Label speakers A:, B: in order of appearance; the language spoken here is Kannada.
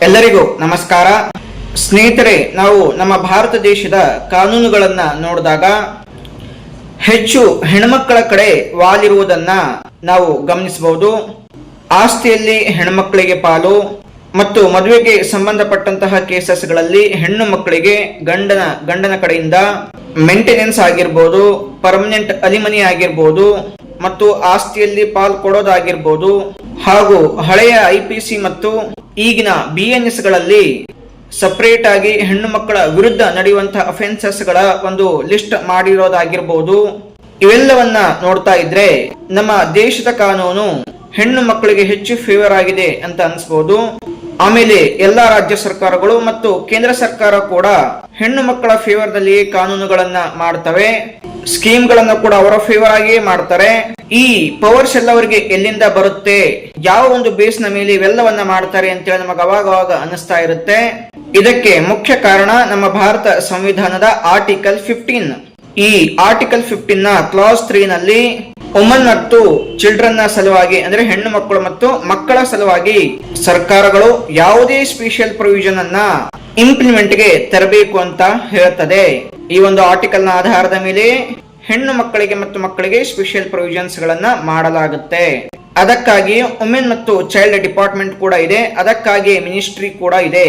A: ಎಲ್ಲರಿಗೂ ನಮಸ್ಕಾರ ಸ್ನೇಹಿತರೆ. ನಾವು ನಮ್ಮ ಭಾರತ ದೇಶದ ಕಾನೂನುಗಳನ್ನ ನೋಡಿದಾಗ ಹೆಚ್ಚು ಹೆಣ್ಮಕ್ಕಳ ಕಡೆ ವಾಲಿರುವುದನ್ನ ನಾವು ಗಮನಿಸಬಹುದು. ಆಸ್ತಿಯಲ್ಲಿ ಹೆಣ್ಮಕ್ಕಳಿಗೆ ಪಾಲು ಮತ್ತು ಮದುವೆಗೆ ಸಂಬಂಧಪಟ್ಟಂತಹ ಕೇಸಸ್ಗಳಲ್ಲಿ ಹೆಣ್ಣು ಮಕ್ಕಳಿಗೆ ಗಂಡನ ಕಡೆಯಿಂದ ಮೇಂಟೆನೆನ್ಸ್ ಆಗಿರ್ಬೋದು, ಪರ್ಮನೆಂಟ್ ಅಲಿಮನಿ ಆಗಿರ್ಬೋದು ಮತ್ತು ಆಸ್ತಿಯಲ್ಲಿ ಪಾಲು ಕೊಡೋದಾಗಿರ್ಬೋದು, ಹಾಗೂ ಹಳೆಯ IPC ಮತ್ತು ಈಗಿನ BNS ಗಳಲ್ಲಿ ಸಪರೇಟ್ ಆಗಿ ಹೆಣ್ಣು ಮಕ್ಕಳ ವಿರುದ್ಧ ನಡೆಯುವಂತಹ ಅಫೆನ್ಸಸ್ ಗಳ ಒಂದು ಲಿಸ್ಟ್ ಮಾಡಿರೋದಾಗಿರ್ಬೋದು. ಇವೆಲ್ಲವನ್ನ ನೋಡ್ತಾ ಇದ್ರೆ ನಮ್ಮ ದೇಶದ ಕಾನೂನು ಹೆಣ್ಣು ಮಕ್ಕಳಿಗೆ ಹೆಚ್ಚು ಫೇವರ್ ಆಗಿದೆ ಅಂತ ಅನ್ಸ್ಬೋದು. ಆಮೇಲೆ ಎಲ್ಲಾ ರಾಜ್ಯ ಸರ್ಕಾರಗಳು ಮತ್ತು ಕೇಂದ್ರ ಸರ್ಕಾರ ಕೂಡ ಹೆಣ್ಣು ಮಕ್ಕಳ ಫೇವರ್ ದಲ್ಲಿ ಕಾನೂನುಗಳನ್ನ ಮಾಡ್ತವೆ, ಸ್ಕೀಮ್ ಗಳನ್ನ ಕೂಡ ಅವರ ಫೇವರ್ ಆಗಿ ಮಾಡ್ತಾರೆ. ಈ ಪವರ್ಸ್ ಎಲ್ಲ ಅವರಿಗೆ ಎಲ್ಲಿಂದ ಬರುತ್ತೆ, ಯಾವ ಒಂದು ಬೇಸ್ ನ ಮೇಲೆ ಇವೆಲ್ಲವನ್ನ ಮಾಡ್ತಾರೆ ಅಂತೇಳಿ ನಮಗೆ ಅವಾಗ ಅನಿಸ್ತಾ ಇರುತ್ತೆ. ಇದಕ್ಕೆ ಮುಖ್ಯ ಕಾರಣ ನಮ್ಮ ಭಾರತ ಸಂವಿಧಾನದ ಆರ್ಟಿಕಲ್ 15. ಈ ಆರ್ಟಿಕಲ್ 15 ನ ಕ್ಲಾಸ್ 3 ನಲ್ಲಿ ವುಮನ್ ಮತ್ತು ಚಿಲ್ಡ್ರನ್ ನ ಸಲುವಾಗಿ, ಅಂದ್ರೆ ಹೆಣ್ಣು ಮಕ್ಕಳು ಮತ್ತು ಮಕ್ಕಳ ಸಲುವಾಗಿ ಸರ್ಕಾರಗಳು ಯಾವುದೇ ಸ್ಪೆಷಲ್ ಪ್ರೊವಿಷನ್ ಅನ್ನ ಇಂಪ್ಲಿಮೆಂಟ್ ಗೆ ತರಬೇಕು ಅಂತ ಹೇಳ್ತದೆ. ಈ ಒಂದು ಆರ್ಟಿಕಲ್ ನ ಆಧಾರದ ಮೇಲೆ ಹೆಣ್ಣು ಮಕ್ಕಳಿಗೆ ಮತ್ತು ಮಕ್ಕಳಿಗೆ ಸ್ಪೆಷಲ್ ಪ್ರೊವಿಷನ್ಸ್ ಗಳನ್ನ ಮಾಡಲಾಗುತ್ತೆ. ಅದಕ್ಕಾಗಿ ವುಮೆನ್ ಮತ್ತು ಚೈಲ್ಡ್ ಡಿಪಾರ್ಟ್ಮೆಂಟ್ ಕೂಡ ಇದೆ, ಅದಕ್ಕಾಗಿ ಮಿನಿಸ್ಟ್ರಿ ಕೂಡ ಇದೆ.